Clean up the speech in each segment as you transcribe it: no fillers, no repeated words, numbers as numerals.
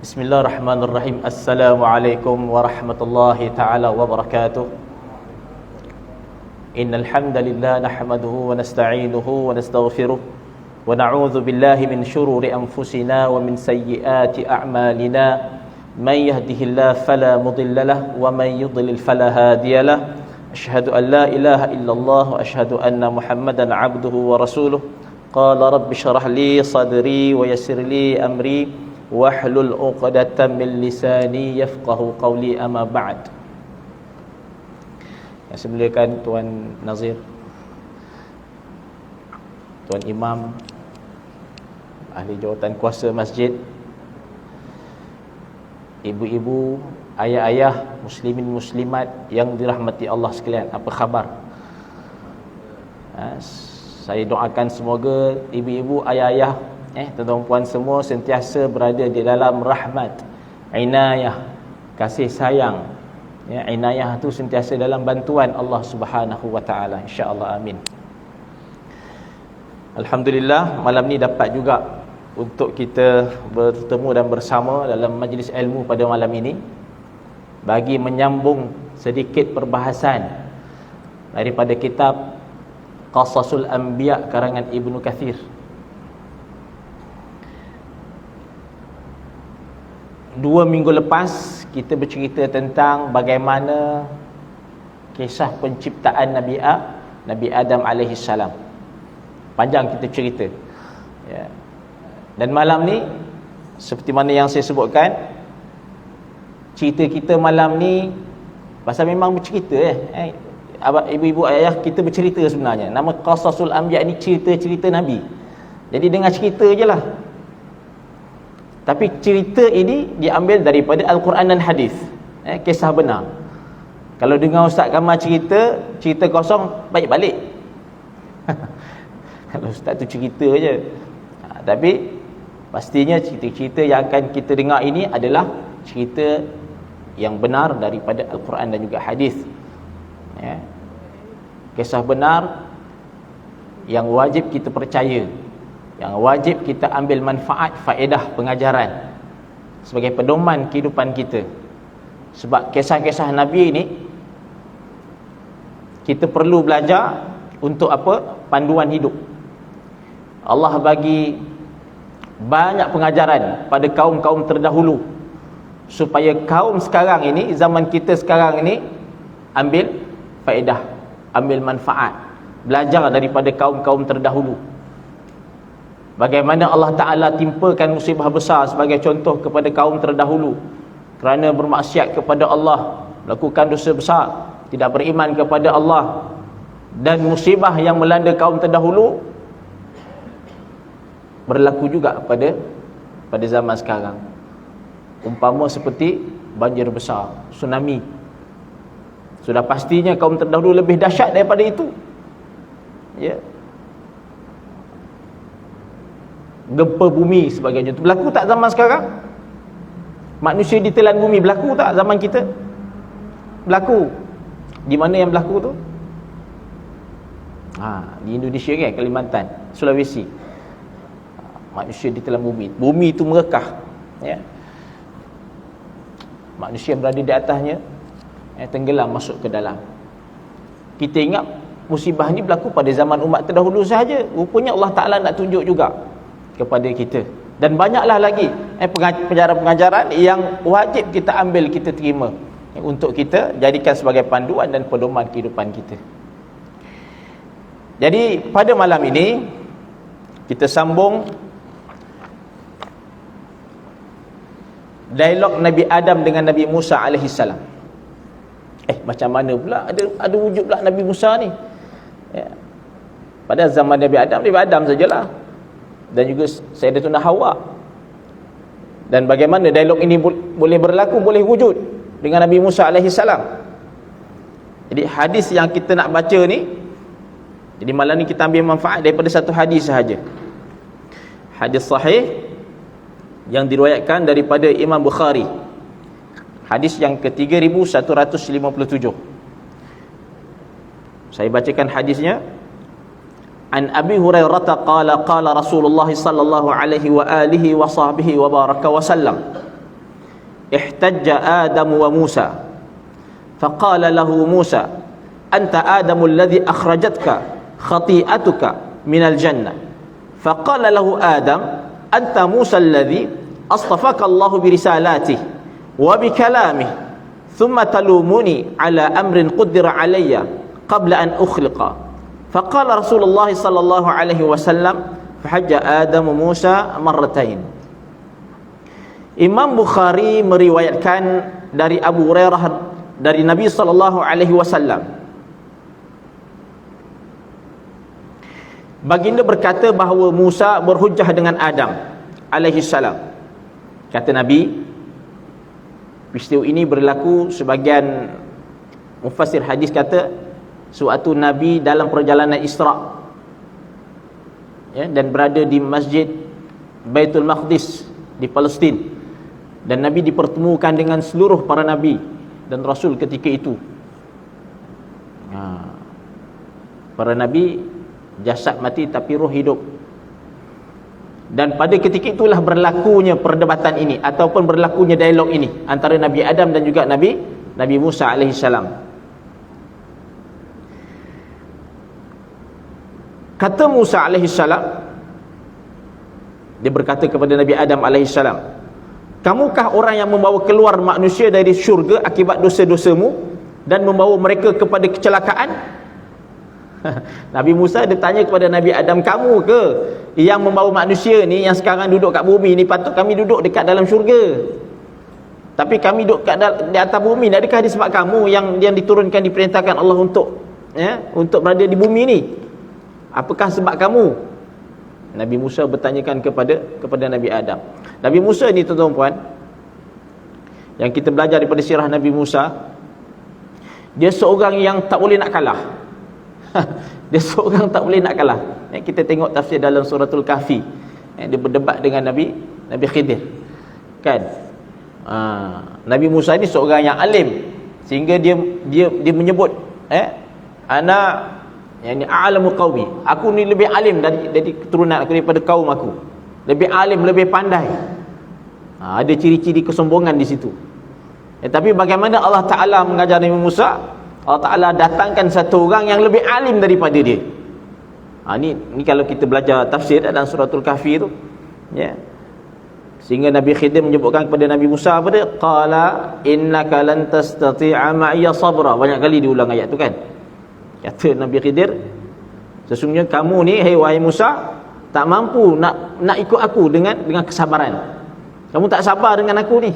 Bismillahirrahmanirrahim. Assalamualaikum warahmatullahi ta'ala wabarakatuh. Innal hamdalillah nahmaduhu wa nasta'inuhu wa nastaghfiruh wa na'udzu billahi min shururi anfusina wa min sayyiati a'malina. Man yahdihillahu fala mudilla lahu wa man yudlil fala hadiya lahu. Asyhadu an la ilaha illallah wa asyhadu anna Muhammadan 'abduhu wa rasuluh. Qala rabbi shrah li sadri wa yassir li amri wahlul 'uqdatam min lisani yafqahu qawli, amma ba'd. Yang saya muliakan Tuan Nazir, Tuan Imam, ahli jawatan kuasa masjid, ibu-ibu, ayah-ayah, muslimin muslimat yang dirahmati Allah sekalian, apa khabar? Saya doakan semoga ibu-ibu, ayah-ayah, tuan-tuan puan semua sentiasa berada di dalam rahmat, inayah, kasih sayang. Inayah tu sentiasa dalam bantuan Allah Subhanahu wa taala, insya-Allah, amin. Alhamdulillah, malam ni dapat juga untuk kita bertemu dan bersama dalam majlis ilmu pada malam ini bagi menyambung sedikit perbahasan daripada kitab Qasasul Anbiya karangan Ibnu Katsir. 2 minggu lepas kita bercerita tentang bagaimana kisah penciptaan Nabi Adam alaihi salam. Panjang kita cerita. Ya. Dan malam ni seperti mana yang saya sebutkan, cerita kita malam ni pasal memang bercerita ibu-ibu ayah kita bercerita sebenarnya. Nama Qasasul Anbiya ni cerita-cerita Nabi. Jadi dengar cerita je lah. Tapi cerita ini diambil daripada Al-Quran dan Hadis, kisah benar. Kalau dengar Ustaz Kamal cerita kosong, baik balik. Kalau Ustaz tu cerita je. Tapi pastinya cerita-cerita yang akan kita dengar ini adalah cerita yang benar daripada Al-Quran dan juga Hadis. Kisah benar yang wajib kita percaya, yang wajib kita ambil manfaat, faedah, pengajaran sebagai pedoman kehidupan kita. Sebab kisah-kisah Nabi ini kita perlu belajar untuk apa? Panduan hidup. Allah bagi banyak pengajaran pada kaum-kaum terdahulu supaya kaum sekarang ini, zaman kita sekarang ini, ambil faedah, ambil manfaat, belajar daripada kaum-kaum terdahulu. Bagaimana Allah Ta'ala timpakan musibah besar sebagai contoh kepada kaum terdahulu kerana bermaksiat kepada Allah, melakukan dosa besar, tidak beriman kepada Allah. Dan musibah yang melanda kaum terdahulu berlaku juga pada zaman sekarang. Umpama seperti banjir besar, tsunami. Sudah pastinya kaum terdahulu lebih dahsyat daripada itu. Ya. Gempa bumi sebagainya itu berlaku tak zaman sekarang? Manusia ditelan bumi berlaku tak zaman kita? Berlaku. Di mana yang berlaku tu? Di Indonesia kan, Kalimantan, Sulawesi. Manusia ditelan bumi. Bumi itu merekah, ya. Manusia berada di atasnya, tenggelam masuk ke dalam. Kita ingat musibah ni berlaku pada zaman umat terdahulu sahaja. Rupanya Allah Ta'ala nak tunjuk juga kepada kita. Dan banyaklah lagi pengajaran-pengajaran yang wajib kita ambil, kita terima, untuk kita jadikan sebagai panduan dan pedoman kehidupan kita. Jadi pada malam ini kita sambung dialog Nabi Adam dengan Nabi Musa alaihi salam. Macam mana pula ada wujud pula Nabi Musa ni? Pada zaman Nabi Adam sajalah, dan juga Sayyidatuna Hawa. Dan bagaimana dialog ini boleh berlaku, boleh wujud dengan Nabi Musa alaihi salam. Jadi hadis yang kita nak baca ni, jadi malam ni kita ambil manfaat daripada satu hadis sahaja. Hadis sahih yang diriwayatkan daripada Imam Bukhari. Hadis yang ke-3157. Saya bacakan hadisnya. An Abi Hurairah qala qala Rasulullah sallallahu alaihi wa alihi wa sahbihi wa baraka wa sallam. ihtajja Adam wa Musa faqala lahu Musa anta Adamul ladzi akhrajatka khati'atuka minal jannah faqala lahu Adam anta Musa alladhi astafaka Allah birisalatihi wa bikalamihi thumma talumuni ala amrin qaddara alayya qabla an ukhliqa faqala Rasulullah sallallahu alaihi wasallam fahajja Adam Musa marratain. Imam Bukhari meriwayatkan dari Abu Hurairah dari Nabi sallallahu alaihi wasallam, baginda berkata bahawa Musa berhujjah dengan Adam alaihi salam. Kata Nabi, peristiwa ini berlaku, sebagian mufassir hadis kata suatu Nabi dalam perjalanan Isra, ya, dan berada di Masjid Baitul Maqdis di Palestin, dan Nabi dipertemukan dengan seluruh para Nabi dan Rasul ketika itu. Para Nabi jasad mati tapi roh hidup. Dan pada ketika itulah berlakunya perdebatan ini ataupun berlakunya dialog ini antara Nabi Adam dan juga Nabi Musa alaihi salam. Kata Musa alaihi salam, dia berkata kepada Nabi Adam alaihi salam, kamukah orang yang membawa keluar manusia dari syurga akibat dosa-dosamu dan membawa mereka kepada kecelakaan? Nabi Musa dia tanya kepada Nabi Adam, kamu ke yang membawa manusia ni yang sekarang duduk kat bumi ni? Patut kami duduk dekat dalam syurga, tapi kami duduk di atas bumi. Adakah disebab kamu yang diturunkan, diperintahkan Allah untuk berada di bumi ni? Apakah sebab kamu? Nabi Musa bertanyakan kepada Nabi Adam. Nabi Musa ni tuan-tuan puan, yang kita belajar daripada sirah Nabi Musa, dia seorang yang tak boleh nak kalah. Dia seorang tak boleh nak kalah. Kita tengok tafsir dalam suratul Kahfi, dia berdebat dengan Nabi Khidir, kan? Nabi Musa ni seorang yang alim, sehingga dia menyebut ana yani a'lamu qaumi, aku ni lebih alim dari keturunan aku, daripada kaum aku, lebih alim, lebih pandai. Ada ciri-ciri kesombongan di situ. Tapi bagaimana Allah Ta'ala mengajar Nabi Musa? Allah Ta'ala datangkan satu orang yang lebih alim daripada dia. Ni kalau kita belajar tafsir dalam suratul Kahfi tu, ya. Sehingga Nabi Khidir menyebutkan kepada Nabi Musa apa dia? Qala innaka lan tastati'a ma'iya sabra. Banyak kali diulang ayat tu, kan? Kata Nabi Khidir, sesungguhnya kamu ni, wahai Musa, tak mampu nak ikut aku dengan kesabaran. Kamu tak sabar dengan aku ni.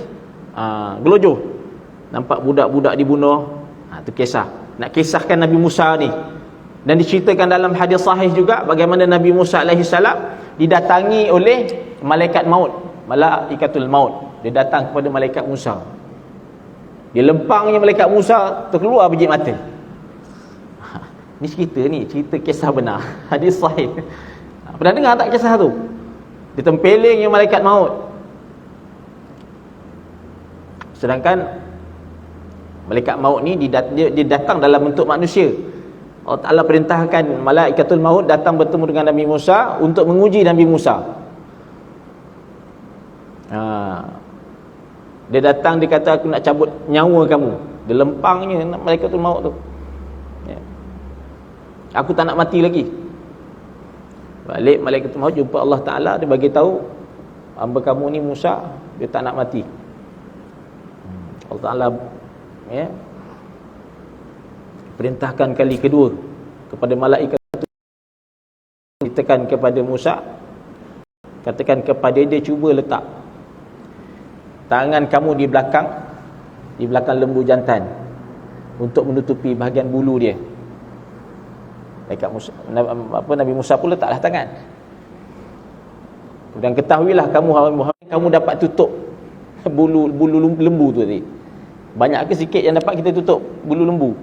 Gelojoh. Nampak budak-budak dibunuh. Itu kisah. Nak kisahkan Nabi Musa ni. Dan diceritakan dalam hadis sahih juga bagaimana Nabi Musa alaihi salam didatangi oleh malaikat maut, malaikatul maut. Dia datang kepada malaikat Musa. Dia lempangnya malaikat Musa, terkeluar biji mata. Ni cerita kisah benar, hadis sahih. Pernah dengar tak kisah tu? Ditempelingnya malaikat maut. Sedangkan malaikat maut ni dia datang dalam bentuk manusia. Allah Ta'ala perintahkan malaikatul maut datang bertemu dengan Nabi Musa untuk menguji Nabi Musa. Dia datang, dia kata aku nak cabut nyawa kamu. Dia lempangnya malaikatul maut tu. Aku tak nak mati lagi. Balik malaikatul maut jumpa Allah Ta'ala, dia bagi tahu hamba kamu ni Musa, dia tak nak mati. Allah Ta'ala perintahkan kali kedua kepada malaikat itu, ditekan kepada Musa, katakan kepada dia, cuba letak tangan kamu di belakang lembu jantan untuk menutupi bahagian bulu dia. Nabi Musa pun letaklah tangan. Dan ketahuilah kamu dapat tutup bulu lembu tu tadi. Banyak ke sikit yang dapat kita tutup bulu lembu?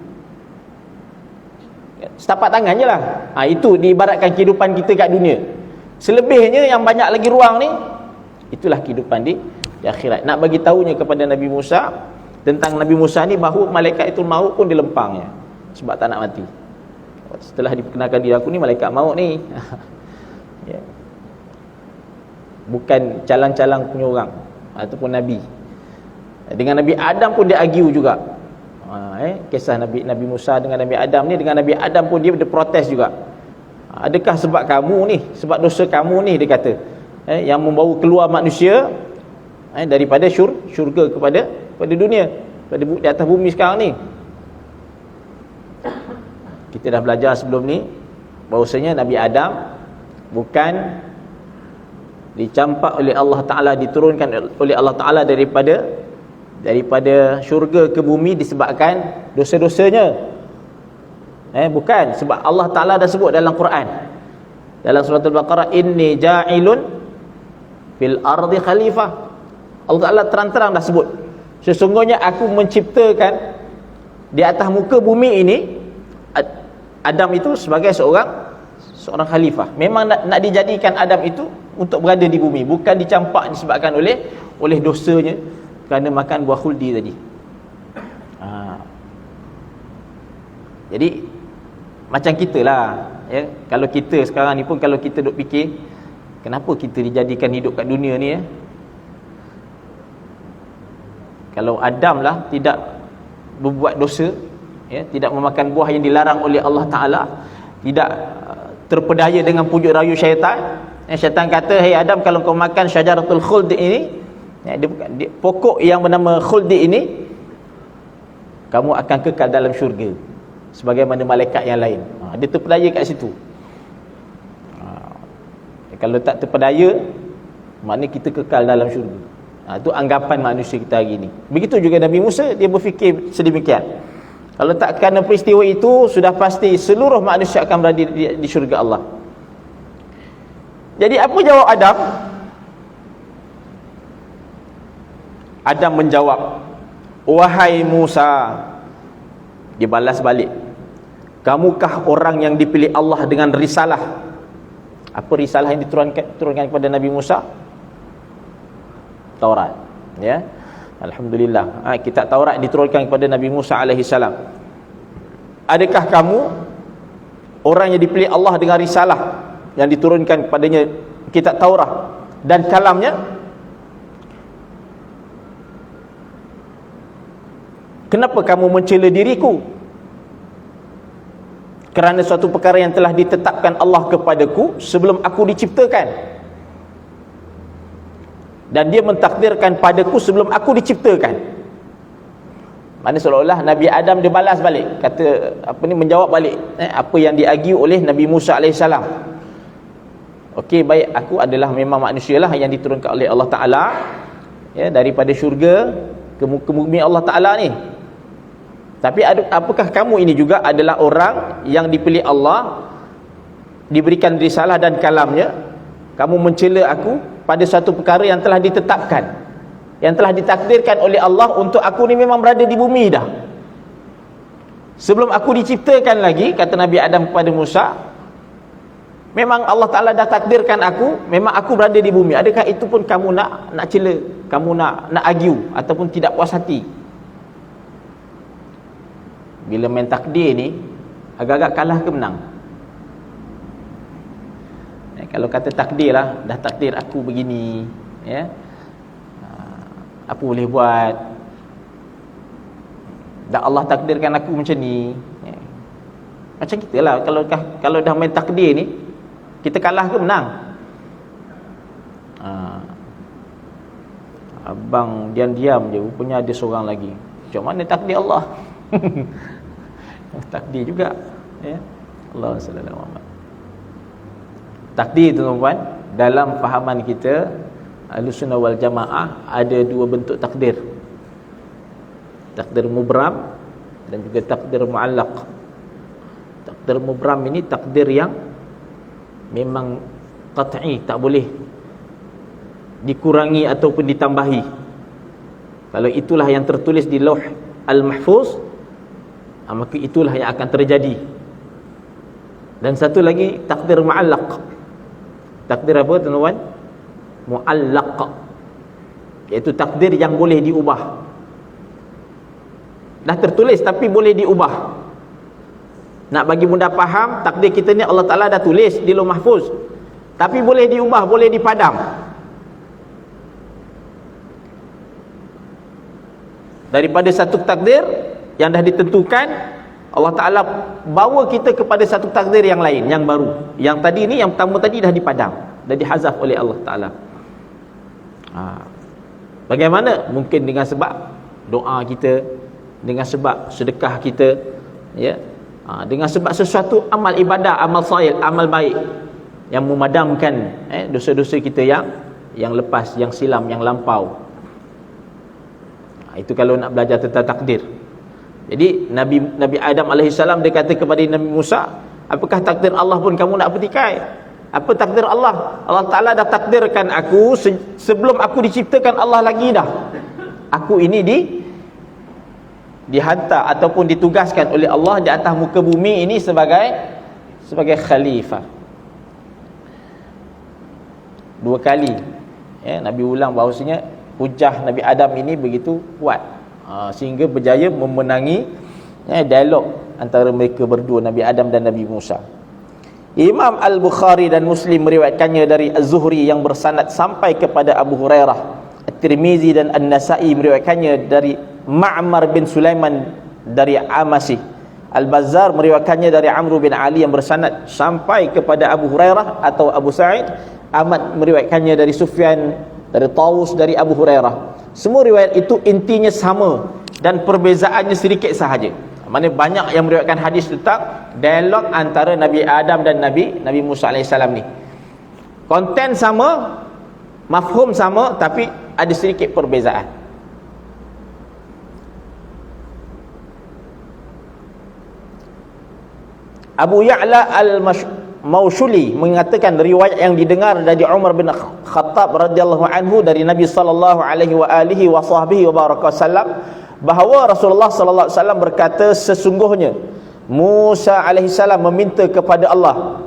Setapak tangan je lah. Itu diibaratkan kehidupan kita kat dunia. Selebihnya yang banyak lagi ruang ni, itulah kehidupan di akhirat. Nak bagi tahunya kepada Nabi Musa tentang Nabi Musa ni, bahawa malaikat itu maut pun dilempangnya sebab tak nak mati. Setelah diperkenalkan diri aku ni malaikat maut ni, bukan calang-calang punya orang ataupun Nabi. Dengan Nabi Adam pun dia argue juga. Kisah Nabi Musa dengan Nabi Adam ni, dengan Nabi Adam pun dia protes juga. Adakah sebab kamu ni, sebab dosa kamu ni, dia kata, yang membawa keluar manusia daripada syurga kepada dunia, di atas bumi sekarang ni. Kita dah belajar sebelum ni bahawasanya Nabi Adam bukan dicampak oleh Allah Ta'ala, diturunkan oleh Allah Ta'ala daripada syurga ke bumi disebabkan dosa-dosanya. Bukan, sebab Allah Ta'ala dah sebut dalam Quran, dalam surah Al-Baqarah, inni ja'ilun fil ardi khalifah. Allah Ta'ala terang-terang dah sebut, sesungguhnya aku menciptakan di atas muka bumi ini Adam itu sebagai seorang khalifah. Memang nak dijadikan Adam itu untuk berada di bumi, bukan dicampak disebabkan oleh dosanya kerana makan buah khuldi tadi. Jadi macam kita lah, ya. Kalau kita sekarang ni pun, kalau kita duk fikir, kenapa kita dijadikan hidup kat dunia ni, ya? Kalau Adam lah tidak berbuat dosa, ya, tidak memakan buah yang dilarang oleh Allah Ta'ala, tidak terpedaya dengan pujuk rayu syaitan. Syaitan kata, "Hei Adam, kalau kau makan syajaratul khuld ini, pokok yang bernama khuld ini, kamu akan kekal dalam syurga sebagaimana malaikat yang lain." Dia terpedaya kat situ. Kalau tak terpedaya, maknanya kita kekal dalam syurga. Itu anggapan manusia kita hari ini. Begitu juga Nabi Musa, dia berfikir sedemikian. Kalau tak kerana peristiwa itu, sudah pasti seluruh manusia akan berada di syurga Allah. Jadi apa jawab Adam? Adam menjawab, "Wahai Musa," dia balas balik, "kamukah orang yang dipilih Allah dengan risalah?" Apa risalah yang diturunkan kepada Nabi Musa? Taurat, ya. Alhamdulillah, kitab Taurat diturunkan kepada Nabi Musa alaihi salam. Adakah kamu orang yang dipilih Allah dengan risalah yang diturunkan kepadanya, kitab Taurat dan kalamnya? Kenapa kamu mencela diriku kerana suatu perkara yang telah ditetapkan Allah kepadaku sebelum aku diciptakan, dan dia mentakdirkan padaku sebelum aku diciptakan? Mana seolah-olah Nabi Adam dia balas balik, kata menjawab balik apa yang diargue oleh Nabi Musa AS. Okey, baik, aku adalah memang manusialah yang diturunkan oleh Allah Ta'ala, ya, daripada syurga ke bumi Allah Ta'ala ni. Tapi apakah kamu ini juga adalah orang yang dipilih Allah, diberikan risalah dan kalamnya? Kamu mencela aku pada satu perkara yang telah ditetapkan, yang telah ditakdirkan oleh Allah untuk aku ni memang berada di bumi dah. Sebelum aku diciptakan lagi, kata Nabi Adam kepada Musa, memang Allah Ta'ala dah takdirkan aku, memang aku berada di bumi. Adakah itu pun kamu nak cela, kamu nak argue ataupun tidak puas hati? Bila main takdir ni, agak-agak kalah ke menang? Kalau kata takdir lah, dah takdir aku begini, ya, apa boleh buat? Dah Allah takdirkan aku macam ni, ya. Macam kita lah, kalau dah main takdir ni, kita kalah ke menang? Abang diam-diam je, rupanya ada seorang lagi. Macam mana takdir Allah? Takdir juga, ya. Allah sallallahu alaihi wasallam. Takdir, tuan-tuan, dalam fahaman kita Ahlussunnah wal Jamaah ada dua bentuk takdir. Takdir mubram dan juga takdir muallaq. Takdir mubram ini takdir yang memang qat'i, tak boleh dikurangi ataupun ditambahi. Kalau itulah yang tertulis di Lauh Al-Mahfuz, maka itulah yang akan terjadi. Dan satu lagi takdir muallaq. Takdir apa, tuan-tuan? Muallaq, iaitu takdir yang boleh diubah. Dah tertulis tapi boleh diubah. Nak bagi mudah faham, takdir kita ni Allah Ta'ala dah tulis di Lauh Mahfuz, tapi boleh diubah, boleh dipadam. daripada satu takdir yang dah ditentukan, Allah Ta'ala bawa kita kepada satu takdir yang lain, yang baru. Yang tadi ni, yang pertama tadi dah dipadam, dah dihazaf oleh Allah Ta'ala. Bagaimana? Mungkin dengan sebab doa kita, dengan sebab sedekah kita, ya, dengan sebab sesuatu amal ibadah, amal salih, amal baik yang memadamkan dosa-dosa kita yang lepas, yang silam, yang lampau. Itu kalau nak belajar tentang takdir. Jadi Nabi Adam AS dia kata kepada Nabi Musa, apakah takdir Allah pun kamu nak petikai? Apa takdir Allah? Allah Ta'ala dah takdirkan aku sebelum aku diciptakan Allah lagi dah. Aku ini dihantar ataupun ditugaskan oleh Allah di atas muka bumi ini sebagai khalifah. 2 kali Nabi ulang bahawasanya hujah Nabi Adam ini begitu kuat, sehingga berjaya memenangi dialog antara mereka berdua, Nabi Adam dan Nabi Musa. Imam Al-Bukhari dan Muslim meriwayatkannya dari Az-Zuhri yang bersanad sampai kepada Abu Hurairah. At-Tirmizi dan An-Nasa'i meriwayatkannya dari Ma'mar bin Sulaiman dari Amasi. Al-Bazzar meriwayatkannya dari Amr bin Ali yang bersanad sampai kepada Abu Hurairah atau Abu Sa'id. Ahmad meriwayatkannya dari Sufyan, dari Tawus, dari Abu Hurairah. Semua riwayat itu intinya sama dan perbezaannya sedikit sahaja. Mana banyak yang meriwayatkan hadis tentang dialog antara Nabi Adam dan Nabi Musa AS ni. Konten sama, mafhum sama, tapi ada sedikit perbezaan. Abu Ya'la Al-Maushuli mengatakan riwayat yang didengar dari Umar bin Khattab radhiyallahu anhu dari Nabi sallallahu alaihi wa alihi wa sahbihi wa baraka wasallam, bahawa Rasulullah sallallahu alaihi wasallam berkata, sesungguhnya Musa alaihi salam meminta kepada Allah,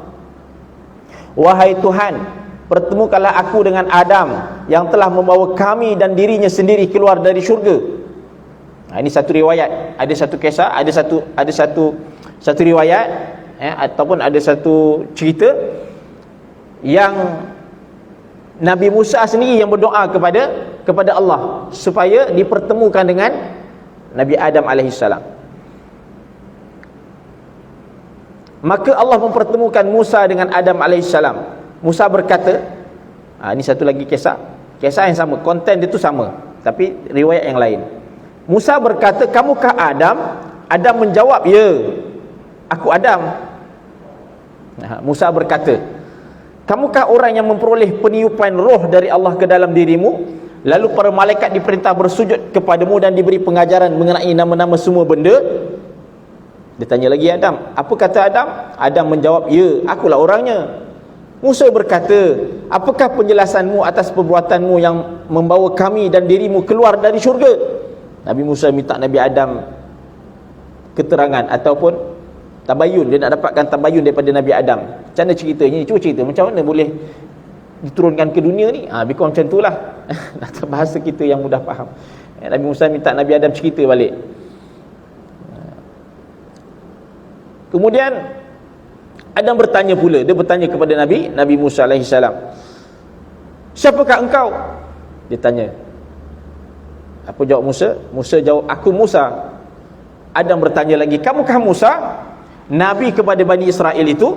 wahai Tuhan, pertemukanlah aku dengan Adam yang telah membawa kami dan dirinya sendiri keluar dari syurga. Ini satu riwayat, ada satu kisah, ada satu riwayat, ataupun ada satu cerita yang Nabi Musa sendiri yang berdoa kepada Allah supaya dipertemukan dengan Nabi Adam alaihissalam. Maka Allah mempertemukan Musa dengan Adam alaihissalam. Musa berkata, ini satu lagi kisah yang sama, konten dia tu sama, tapi riwayat yang lain. Musa berkata, kamukah Adam? Adam menjawab, ya, aku Adam. Musa berkata, kamukah orang yang memperoleh peniupan roh dari Allah ke dalam dirimu? Lalu para malaikat diperintah bersujud kepadamu dan diberi pengajaran mengenai nama-nama semua benda. Dia tanya lagi Adam, apa kata Adam? Adam menjawab, ya, akulah orangnya. Musa berkata, apakah penjelasanmu atas perbuatanmu yang membawa kami dan dirimu keluar dari syurga? Nabi Musa minta Nabi Adam keterangan ataupun tabayun. Dia nak dapatkan tabayun daripada Nabi Adam. Macam mana ceritanya? Cuba cerita macam mana boleh diturunkan ke dunia ni. Lebih kurang macam itulah. Bahasa kita yang mudah faham. Nabi Musa minta Nabi Adam cerita balik. Kemudian Adam bertanya pula. Dia bertanya kepada Nabi Musa AS, siapakah engkau? Dia tanya. Apa jawab Musa? Musa jawab, aku Musa. Adam bertanya lagi, kamukah Musa? Nabi kepada Bani Israel itu?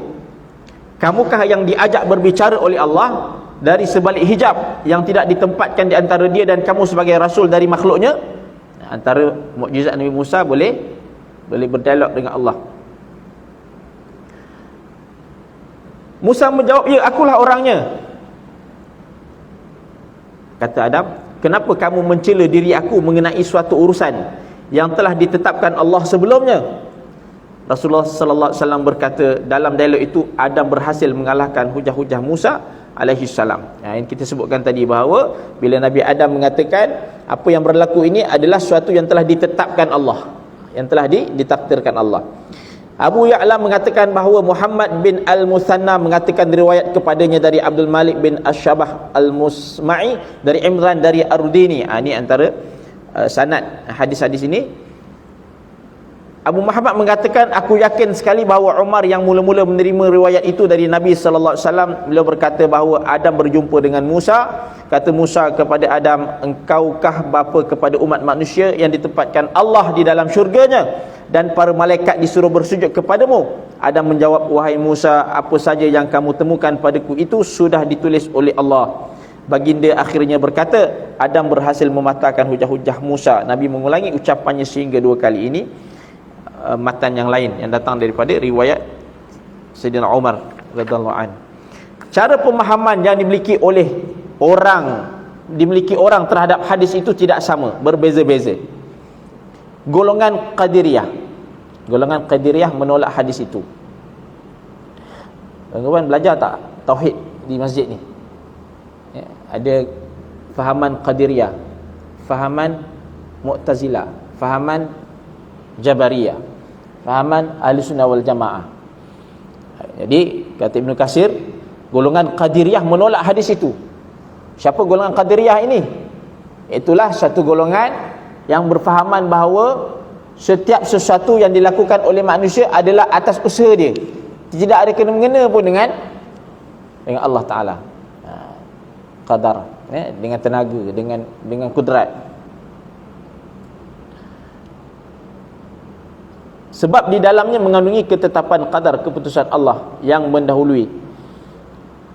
Kamukah yang diajak berbicara oleh Allah dari sebalik hijab yang tidak ditempatkan di antara dia dan kamu sebagai rasul dari makhluknya? Antara mukjizat Nabi Musa boleh berdialog dengan Allah. Musa menjawab, ya, akulah orangnya. Kata Adam, kenapa kamu mencela diri aku mengenai suatu urusan yang telah ditetapkan Allah sebelumnya? Rasulullah sallallahu alaihi wasallam berkata, dalam dialog itu Adam berhasil mengalahkan hujah-hujah Musa alaihi salam. Yang kita sebutkan tadi bahawa bila Nabi Adam mengatakan apa yang berlaku ini adalah sesuatu yang telah ditetapkan Allah, yang telah ditakdirkan Allah. Abu Ya'la mengatakan bahawa Muhammad bin Al-Musanna mengatakan riwayat kepadanya dari Abdul Malik bin Ash-Shabah Al-Musma'i dari Imran dari Ar-Rudini. Ini antara sanad hadis-hadis ini. Abu Muhammad mengatakan, aku yakin sekali bahawa Umar yang mula-mula menerima riwayat itu dari Nabi sallallahu alaihi wasallam. Beliau berkata bahawa Adam berjumpa dengan Musa. Kata Musa kepada Adam, engkaukah bapa kepada umat manusia yang ditempatkan Allah di dalam syurganya dan para malaikat disuruh bersujud kepadamu? Adam menjawab, wahai Musa, apa saja yang kamu temukan padaku itu sudah ditulis oleh Allah. Baginda akhirnya berkata, Adam berhasil mematahkan hujah-hujah Musa. Nabi mengulangi ucapannya sehingga 2 kali ini. Matan yang lain yang datang daripada riwayat Sayyidina Umar radhiyallahu anhu. Cara pemahaman yang dimiliki orang terhadap hadis itu tidak sama, berbeza-beza. Golongan Qadiriyah menolak hadis itu. Tuan-tuan belajar tak tauhid di masjid ni? Ya, ada fahaman Qadiriyah, fahaman Mu'tazilah, fahaman Jabariyah, fahaman Ahlussunnah wal Jamaah. Jadi kata Ibnu Katsir, golongan Qadiriyah menolak hadis itu. Siapa golongan Qadiriyah ini? Itulah satu golongan yang berfahaman bahawa setiap sesuatu yang dilakukan oleh manusia adalah atas usaha dia, tidak ada kena-mengena pun dengan Allah Ta'ala. Qadar, dengan tenaga, dengan kudrat. Sebab di dalamnya mengandungi ketetapan qadar, keputusan Allah yang mendahului.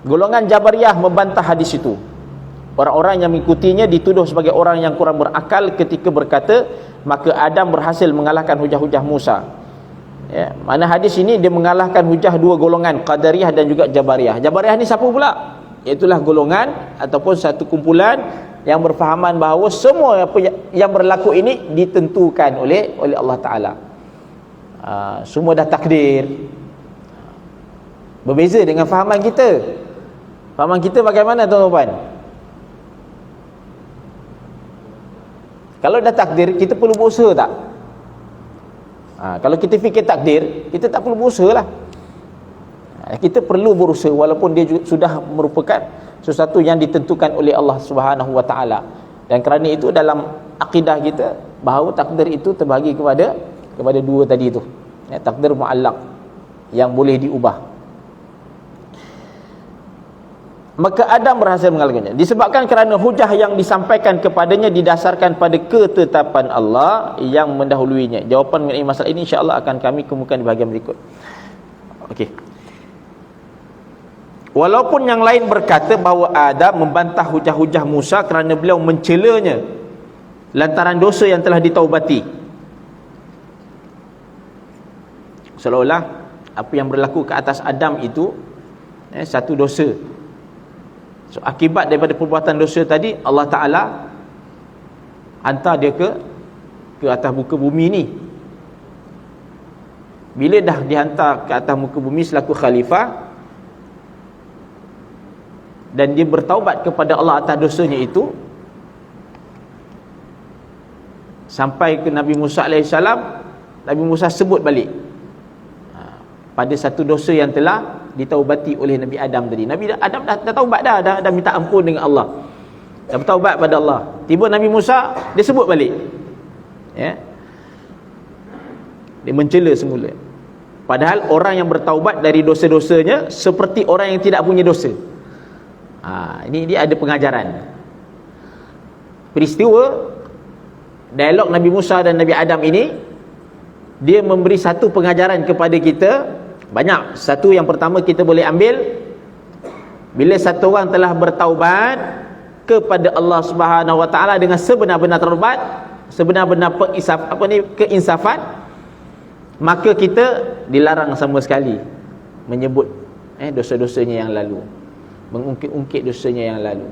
Golongan Jabariyah membantah hadis itu. Orang-orang yang mengikutinya dituduh sebagai orang yang kurang berakal ketika berkata, maka Adam berhasil mengalahkan hujah-hujah Musa. Ya, mana hadis ini dia mengalahkan hujah 2 golongan, Qadariyah dan juga Jabariyah. Jabariyah ni siapa pula? Iaitulah golongan ataupun satu kumpulan yang berfahaman bahawa semua apa yang berlaku ini ditentukan oleh Allah Ta'ala. Semua dah takdir. Berbeza dengan fahaman kita. Fahaman kita bagaimana tuan-tuan? Kalau dah takdir, kita perlu berusaha tak? Kalau kita fikir takdir, kita tak perlu berusaha lah. Kita perlu berusaha walaupun dia sudah merupakan sesuatu yang ditentukan oleh Allah Subhanahu wa taala. Dan kerana itu dalam akidah kita bahawa takdir itu terbahagi kepada 2 tadi itu. Ya, takdir muallaq yang boleh diubah. Maka Adam berhasil mengalahkannya disebabkan kerana hujah yang disampaikan kepadanya didasarkan pada ketetapan Allah yang mendahuluinya. Jawapan mengenai masalah ini insya-Allah akan kami kemukakan di bahagian berikut. Okey. Walaupun yang lain berkata bahawa Adam membantah hujah-hujah Musa kerana beliau mencelanya lantaran dosa yang telah ditaubati. Seolah-olah apa yang berlaku ke atas Adam itu satu dosa. So, akibat daripada perbuatan dosa tadi, Allah Ta'ala hantar dia ke atas muka bumi ni. Bila dah dihantar ke atas muka bumi selaku khalifah dan dia bertaubat kepada Allah atas dosanya itu, sampai ke Nabi Musa AS, Nabi Musa sebut balik pada satu dosa yang telah ditaubati oleh Nabi Adam tadi. Nabi Adam dah taubat dah minta ampun dengan Allah, dah bertaubat pada Allah. Tiba Nabi Musa, dia sebut balik, ya, dia mencela semula. Padahal orang yang bertaubat dari dosa-dosanya seperti orang yang tidak punya dosa. Ini dia ada pengajaran. Peristiwa dialog Nabi Musa dan Nabi Adam ini, dia memberi satu pengajaran kepada kita. Banyak. Satu yang pertama kita boleh ambil, bila satu orang telah bertaubat kepada Allah Subhanahu wa taala dengan sebenar-benar taubat, sebenar-benar keinsafan, maka kita dilarang sama sekali menyebut dosa-dosanya yang lalu, mengungkit-ungkit dosanya yang lalu,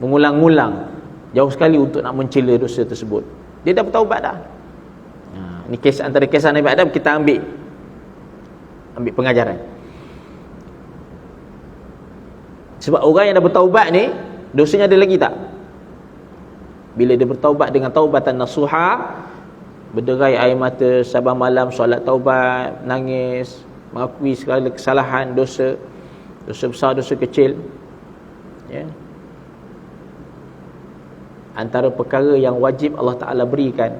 mengulang-ulang, jauh sekali untuk nak mencela dosa tersebut. Dia dah bertaubat dah. Ini kes antara kisah Nabi Adam, kita ambil pengajaran. Sebab orang yang dah bertaubat ni, dosanya ada lagi tak? Bila dia bertaubat dengan taubatan nasuha, berderai air mata saban malam, solat taubat, nangis, mengakui segala kesalahan, dosa besar, dosa kecil, ya. Antara perkara yang wajib Allah Ta'ala berikan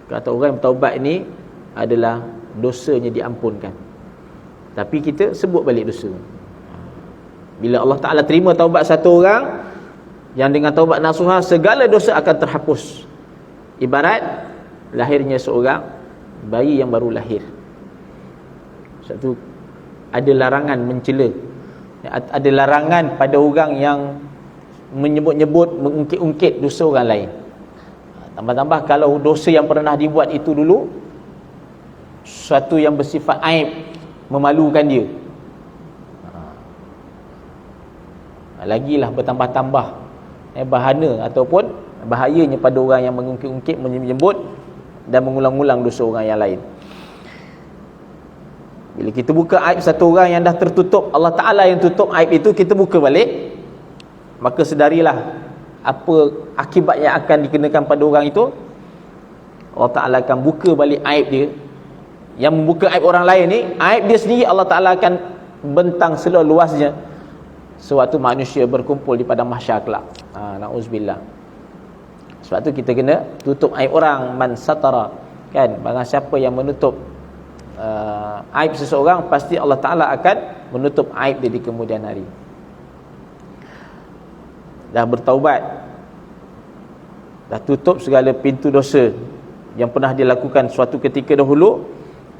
kata orang yang bertaubat ini, adalah dosanya diampunkan. Tapi kita sebut balik dosa. Bila Allah Ta'ala terima taubat satu orang, yang dengan taubat nasuha segala dosa akan terhapus. Ibarat lahirnya seorang bayi yang baru lahir. Satu, ada larangan mencela, ada larangan pada orang yang menyebut-nyebut, mengungkit-ungkit dosa orang lain. Tambah-tambah kalau dosa yang pernah dibuat itu dulu suatu yang bersifat aib, memalukan dia, lagilah bertambah-tambah bahana ataupun bahayanya pada orang yang mengungkit-ungkit, menyebut dan mengulang-ulang dosa orang yang lain. Bila kita buka aib satu orang yang dah tertutup, Allah Ta'ala yang tutup aib itu, kita buka balik, maka sedarilah apa akibat yang akan dikenakan pada orang itu. Allah Ta'ala akan buka balik aib dia. Yang membuka aib orang lain ni, aib dia sendiri Allah Ta'ala akan bentang seluas-luasnya sewaktu manusia berkumpul di padang mahsyar kelak. Na'uzubillah. Sebab tu kita kena tutup aib orang. Man satara, kan, barang siapa yang menutup aib seseorang, pasti Allah Ta'ala akan menutup aib dia di kemudian hari. Dah bertaubat, dah tutup segala pintu dosa yang pernah dilakukan suatu ketika dahulu,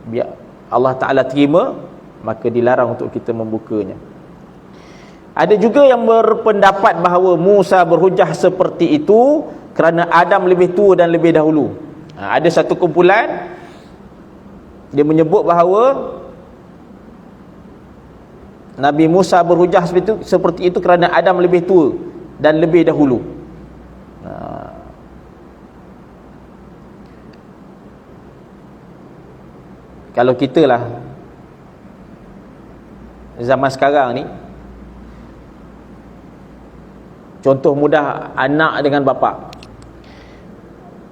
biar Allah Ta'ala terima, maka dilarang untuk kita membukanya. Ada juga yang berpendapat bahawa Musa berhujah seperti itu kerana Adam lebih tua dan lebih dahulu. Ada satu kumpulan, dia menyebut bahawa Nabi Musa berhujah seperti itu kerana Adam lebih tua dan lebih dahulu. Kalau kita lah zaman sekarang ni, contoh mudah, anak dengan bapa,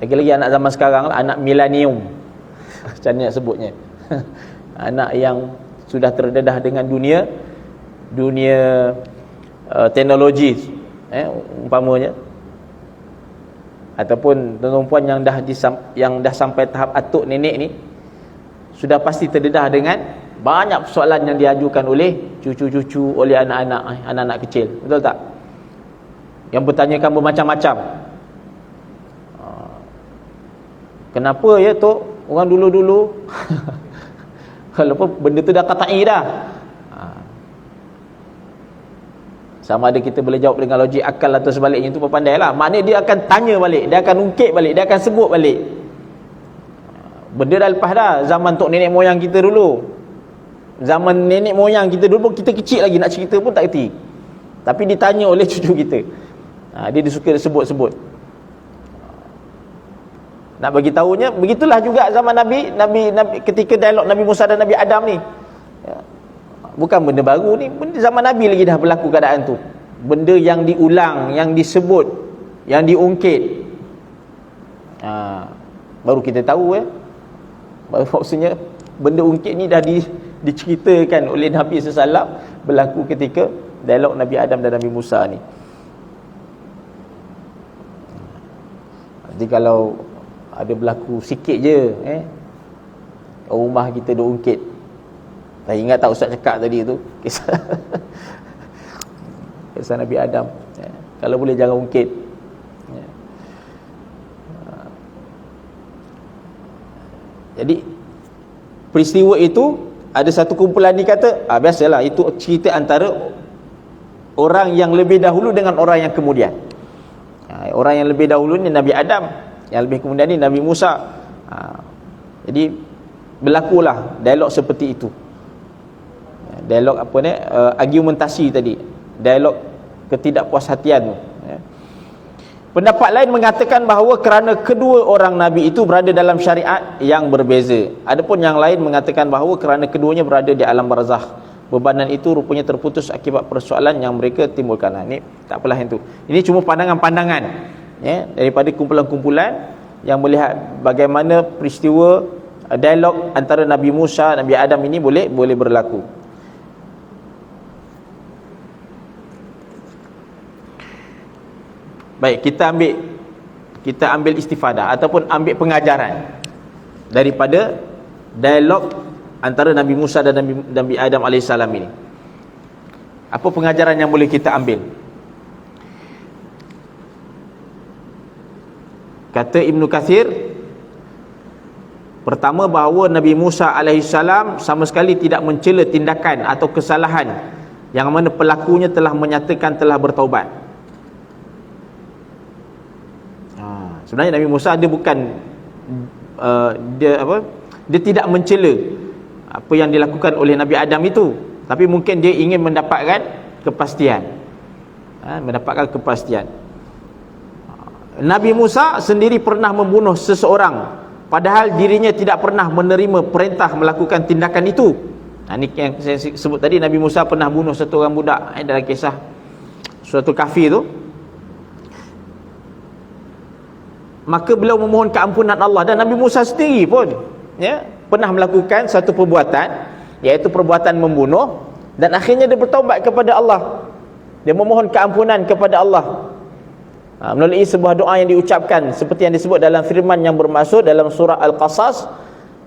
lagi-lagi anak zaman sekarang lah, anak milenium macam ni nak sebutnya. Anak yang sudah terdedah dengan dunia teknologi, umpamanya, ataupun perempuan yang dah sampai tahap atuk nenek ni, sudah pasti terdedah dengan banyak persoalan yang diajukan oleh cucu-cucu, oleh anak-anak kecil. Betul tak? Yang bertanyakan bermacam-macam. Kenapa ya Tok, orang dulu-dulu walaupun benda tu dah qat'i dah, sama ada kita boleh jawab dengan logik akal atau sebaliknya, itu pandailah. Maknanya dia akan tanya balik, dia akan ungkit balik, dia akan sebut balik. Benda dah lepas dah. Zaman tok nenek moyang kita dulu, zaman nenek moyang kita dulu, kita kecil lagi, nak cerita pun tak erti, tapi ditanya oleh cucu kita. Dia disuka sebut-sebut. Nak bagi tahunya, begitulah juga zaman Nabi ketika dialog Nabi Musa dan Nabi Adam ni. Bukan benda baru ni, benda zaman Nabi lagi dah berlaku keadaan tu. Benda yang diulang, yang disebut, yang diungkit, baru kita tahu baru maksudnya benda ungkit ni dah diceritakan oleh Nabi SAW, berlaku ketika dialog Nabi Adam dan Nabi Musa ni. Jadi kalau ada berlaku sikit je, rumah kita dah ungkit. Dah ingat tak Ustaz cakap tadi tu, kisah Nabi Adam, kalau boleh jangan ungkit. Jadi peristiwa itu, ada satu kumpulan ni kata, biasalah itu cerita antara orang yang lebih dahulu dengan orang yang kemudian. Orang yang lebih dahulu ni Nabi Adam, yang lebih kemudian ni Nabi Musa. Jadi berlakulah dialog seperti itu. Dialog apa ni, argumentasi tadi, dialog ketidakpuashatian tu. Pendapat lain mengatakan bahawa kerana kedua orang Nabi itu berada dalam syariat yang berbeza. Adapun yang lain mengatakan bahawa kerana keduanya berada di alam barzakh, bebanan itu rupanya terputus akibat persoalan yang mereka timbulkan. Ini tak apalah yang tu. Ini cuma pandangan-pandangan daripada kumpulan-kumpulan yang melihat bagaimana peristiwa dialog antara Nabi Musa dan Nabi Adam ini boleh berlaku. Baik, kita ambil istifadah ataupun ambil pengajaran daripada dialog antara Nabi Musa dan Nabi Adam alaihissalam ini. Apa pengajaran yang boleh kita ambil? Kata Ibn Kathir, pertama, bahawa Nabi Musa alaihissalam sama sekali tidak mencela tindakan atau kesalahan yang mana pelakunya telah menyatakan telah bertaubat. Sebenarnya Nabi Musa dia bukan dia tidak mencela apa yang dilakukan oleh Nabi Adam itu, tapi mungkin dia ingin mendapatkan kepastian. Mendapatkan kepastian. Nabi Musa sendiri pernah membunuh seseorang, padahal dirinya tidak pernah menerima perintah melakukan tindakan itu. Ini yang saya sebut tadi, Nabi Musa pernah bunuh satu orang budak dalam kisah Suratul Kahfi itu. Maka beliau memohon keampunan Allah, dan Nabi Musa sendiri pun pernah melakukan satu perbuatan, iaitu perbuatan membunuh, dan akhirnya dia bertaubat kepada Allah. Dia memohon keampunan kepada Allah melalui sebuah doa yang diucapkan seperti yang disebut dalam firman yang bermaksud dalam surah Al-Qasas,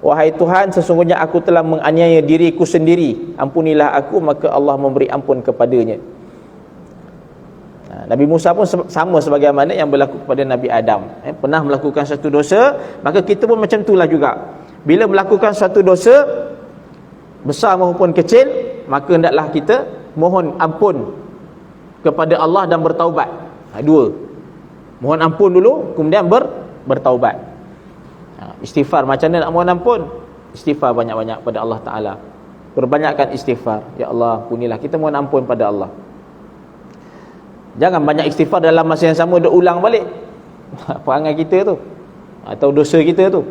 wahai Tuhan, sesungguhnya aku telah menganiaya diriku sendiri, ampunilah aku, maka Allah memberi ampun kepadanya. Nabi Musa pun sama sebagaimana yang berlaku kepada Nabi Adam. Pernah melakukan satu dosa, maka kita pun macam itulah juga. Bila melakukan satu dosa besar maupun kecil, maka hendaklah kita mohon ampun kepada Allah dan bertaubat. Dua, mohon ampun dulu, kemudian bertaubat. Istighfar, macam mana nak mohon ampun? Istighfar banyak-banyak pada Allah Ta'ala. Perbanyakkan istighfar. Ya Allah, ampunilah. Kita mohon ampun pada Allah. Jangan banyak istighfar dalam masa yang sama dia ulang balik perangai kita tu atau dosa kita tu.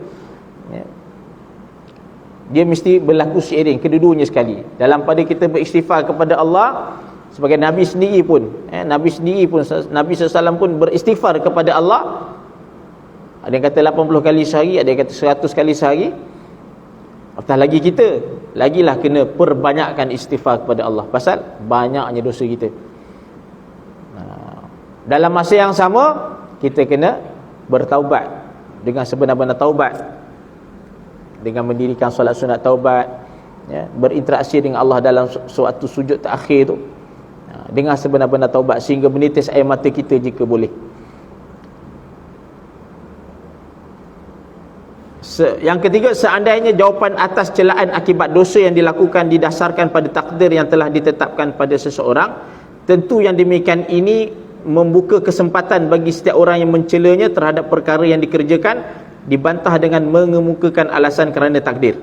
Dia mesti berlaku seiring, kedua-duanya sekali. Dalam pada kita beristighfar kepada Allah, sebagai Nabi sendiri pun Nabi SAW pun beristighfar kepada Allah. Ada yang kata 80 kali sehari, ada yang kata 100 kali sehari. Apatah lagi kita, lagilah kena perbanyakkan istighfar kepada Allah, pasal banyaknya dosa kita. Dalam masa yang sama, kita kena bertaubat dengan sebenar-benar taubat, dengan mendirikan solat sunat taubat, berinteraksi dengan Allah dalam suatu sujud terakhir tu, dengan sebenar-benar taubat, sehingga menitis air mata kita jika boleh. Yang ketiga, seandainya jawapan atas celaan akibat dosa yang dilakukan didasarkan pada takdir yang telah ditetapkan pada seseorang, tentu yang demikian ini membuka kesempatan bagi setiap orang yang mencelanya terhadap perkara yang dikerjakan dibantah dengan mengemukakan alasan kerana takdir.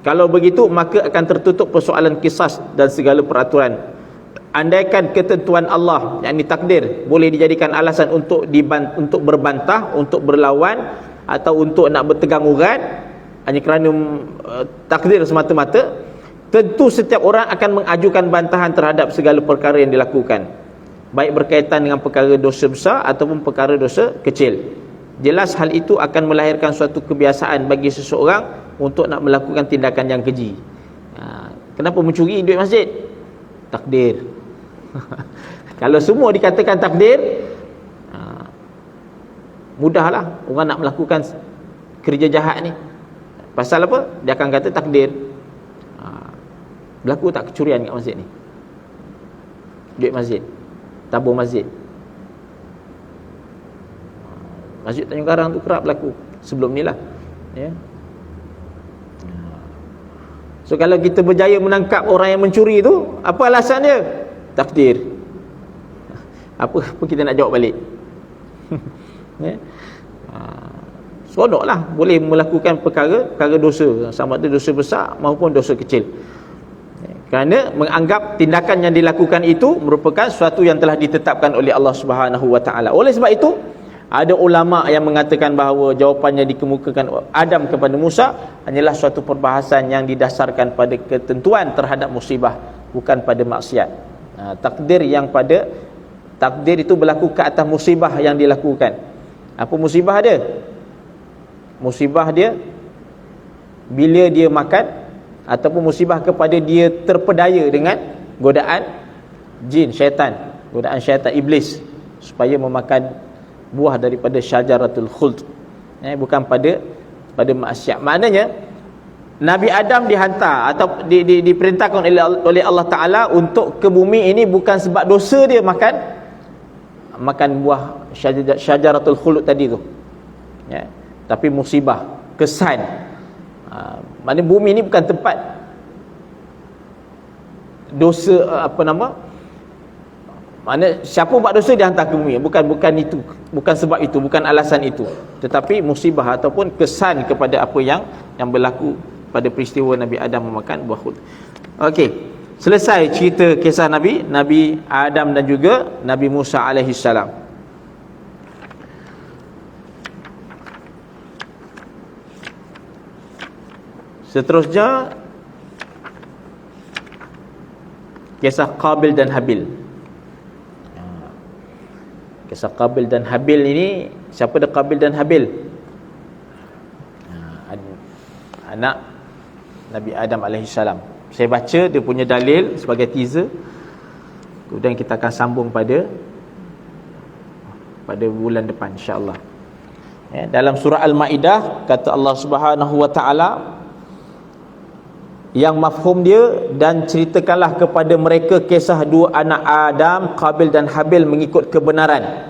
Kalau begitu, maka akan tertutup persoalan kisas dan segala peraturan. Andaikan ketentuan Allah, yakni takdir, boleh dijadikan alasan untuk berbantah, untuk berlawan, atau untuk nak bertegang urat hanya kerana takdir semata-mata, tentu setiap orang akan mengajukan bantahan terhadap segala perkara yang dilakukan, baik berkaitan dengan perkara dosa besar ataupun perkara dosa kecil. Jelas hal itu akan melahirkan suatu kebiasaan bagi seseorang untuk nak melakukan tindakan yang keji. Kenapa mencuri duit masjid? Takdir. Kalau semua dikatakan takdir, mudahlah orang nak melakukan kerja jahat ni. Pasal apa? Dia akan kata takdir. Berlaku tak kecurian kat masjid ni? Duit masjid, tabung masjid. Masjid Tanjung Karang tu kerap berlaku sebelum ni lah, So kalau kita berjaya menangkap orang yang mencuri tu, apa alasan dia? Takdir. Apa kita nak jawab balik? Seronoklah boleh melakukan perkara dosa, sama ada dosa besar maupun dosa kecil, kerana menganggap tindakan yang dilakukan itu merupakan sesuatu yang telah ditetapkan oleh Allah Subhanahu Wa Taala. Oleh sebab itu, ada ulama yang mengatakan bahawa jawapan yang dikemukakan Adam kepada Musa hanyalah suatu perbahasan yang didasarkan pada ketentuan terhadap musibah, bukan pada maksiat. Takdir itu berlaku ke atas musibah yang dilakukan. Apa musibah dia? Musibah dia bila dia makan, ataupun musibah kepada dia terpedaya dengan godaan jin, syaitan, godaan syaitan iblis supaya memakan buah daripada syajaratul khuld. Bukan pada pada maksiat. Maknanya Nabi Adam dihantar atau diperintahkan oleh Allah Ta'ala untuk ke bumi ini bukan sebab dosa dia makan buah syajaratul khulud tadi tu, ya, tapi musibah, kesan. Maknanya bumi ini bukan tempat dosa, maknanya siapa buat dosa dia hantar ke bumi, bukan itu, bukan sebab itu, bukan alasan itu, tetapi musibah ataupun kesan kepada apa yang berlaku pada peristiwa Nabi Adam memakan buah khuld. Okey, selesai cerita kisah Nabi Adam dan juga Nabi Musa alaihi salam. Seterusnya kisah Qabil dan Habil. Kisah Qabil dan Habil ini, siapa dia Qabil dan Habil? Anak Nabi Adam alaihissalam. Saya baca dia punya dalil sebagai teaser, kemudian kita akan sambung pada bulan depan insya-Allah. Ya, dalam surah Al-Maidah kata Allah Subhanahu wa taala, yang mafhum dia, dan ceritakanlah kepada mereka kisah dua anak Adam, Qabil dan Habil mengikut kebenaran.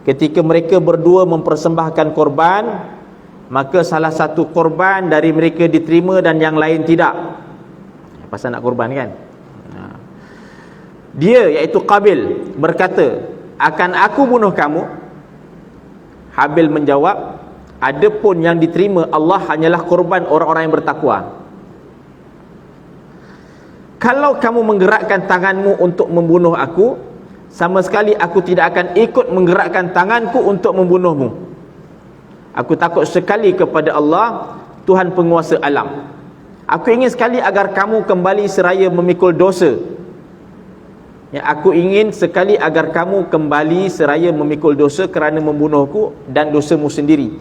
Ketika mereka berdua mempersembahkan korban, maka salah satu korban dari mereka diterima dan yang lain tidak. Pasal nak korban kan. Dia iaitu Qabil berkata, akan aku bunuh kamu? Habil menjawab, adapun yang diterima Allah hanyalah korban orang-orang yang bertakwa. Kalau kamu menggerakkan tanganmu untuk membunuh aku, sama sekali aku tidak akan ikut menggerakkan tanganku untuk membunuhmu. Aku takut sekali kepada Allah, Tuhan penguasa alam. Aku ingin sekali agar kamu kembali seraya memikul dosa. Ya, aku ingin sekali agar kamu kembali seraya memikul dosa kerana membunuhku dan dosamu sendiri.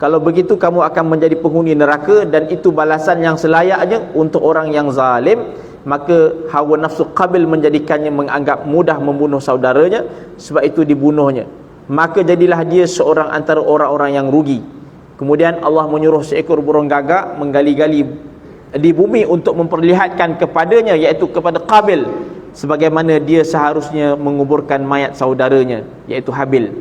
Kalau begitu kamu akan menjadi penghuni neraka, dan itu balasan yang selayaknya untuk orang yang zalim. Maka hawa nafsu Qabil menjadikannya menganggap mudah membunuh saudaranya, sebab itu dibunuhnya. Maka jadilah dia seorang antara orang-orang yang rugi. Kemudian Allah menyuruh seekor burung gagak menggali-gali di bumi untuk memperlihatkan kepadanya, iaitu kepada Qabil, sebagaimana dia seharusnya menguburkan mayat saudaranya, iaitu Habil.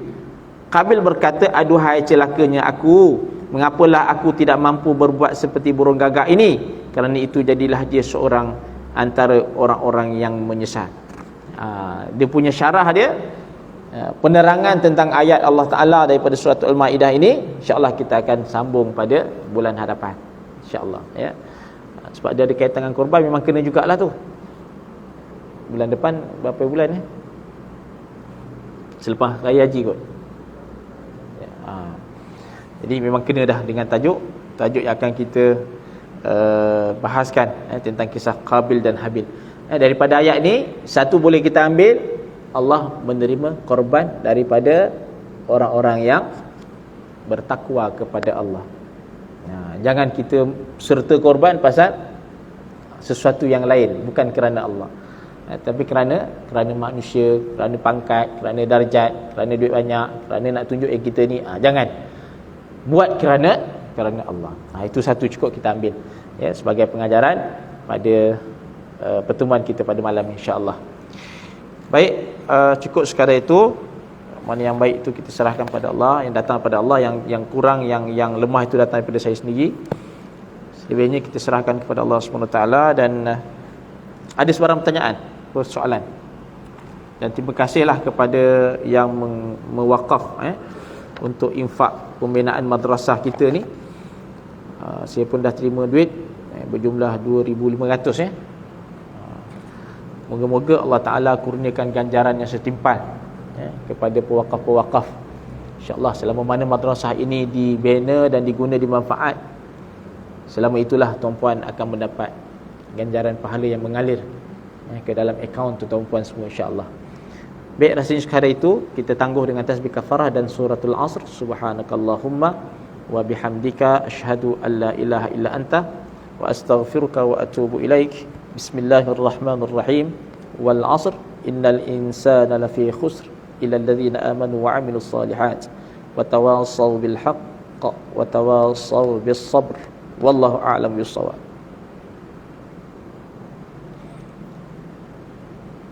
Qabil berkata, aduhai celakanya aku, mengapalah aku tidak mampu berbuat seperti burung gagak ini? Kerana itu jadilah dia seorang antara orang-orang yang menyesat. Dia punya syarah dia, penerangan tentang ayat Allah Ta'ala daripada surat Al-Maidah ini, insya-Allah kita akan sambung pada bulan hadapan, insya-Allah, ya. Sebab dia ada kaitan dengan korban, memang kena jugalah tu. Bulan depan berapa bulan ni? Selepas raya haji kot. Ya, jadi memang kena dah dengan tajuk yang akan kita bahaskan, tentang kisah Qabil dan Habil. Daripada ayat ni, satu boleh kita ambil, Allah menerima korban daripada orang-orang yang bertakwa kepada Allah. Jangan kita serta korban pasal sesuatu yang lain, bukan kerana Allah, tapi kerana manusia, kerana pangkat, kerana darjat, kerana duit banyak, kerana nak tunjuk kita ni. Jangan buat kerana Allah. Itu satu cukup kita ambil, ya, sebagai pengajaran pada pertemuan kita pada malam, insya-Allah. Baik, cukup sekadar itu. Mana yang baik itu kita serahkan pada Allah, yang datang pada Allah, yang kurang, yang lemah itu datang daripada saya sendiri. Selebihnya kita serahkan kepada Allah SWT. Dan ada sebarang pertanyaan, persoalan, dan terima kasihlah kepada yang mewakaf untuk infak pembinaan madrasah kita ni. Saya pun dah terima duit berjumlah 2,500, ya. Moga-moga Allah Ta'ala kurniakan ganjaran yang setimpal, ya, kepada pewakaf-pewakaf. InsyaAllah selama mana madrasah ini dibina dan diguna dimanfaat, selama itulah tuan-puan akan mendapat ganjaran pahala yang mengalir, ya, ke dalam akaun tuan-puan semua, insyaAllah. Baik, rasanya sekadar itu kita tangguh dengan tasbih kafarah dan suratul asr. Subhanakallahumma wa bihamdika asyhadu an la ilaha illa anta wa astaghfiruka wa atubu ilaik. Bismillahirrahmanirrahim. Wal 'asr innal insana lafi khusr illa alladhina amanu wa 'amilus solihat wa tawassaw bil haqq haqq wa tawasaw bis sabr. Wallahu a'lam bissawab.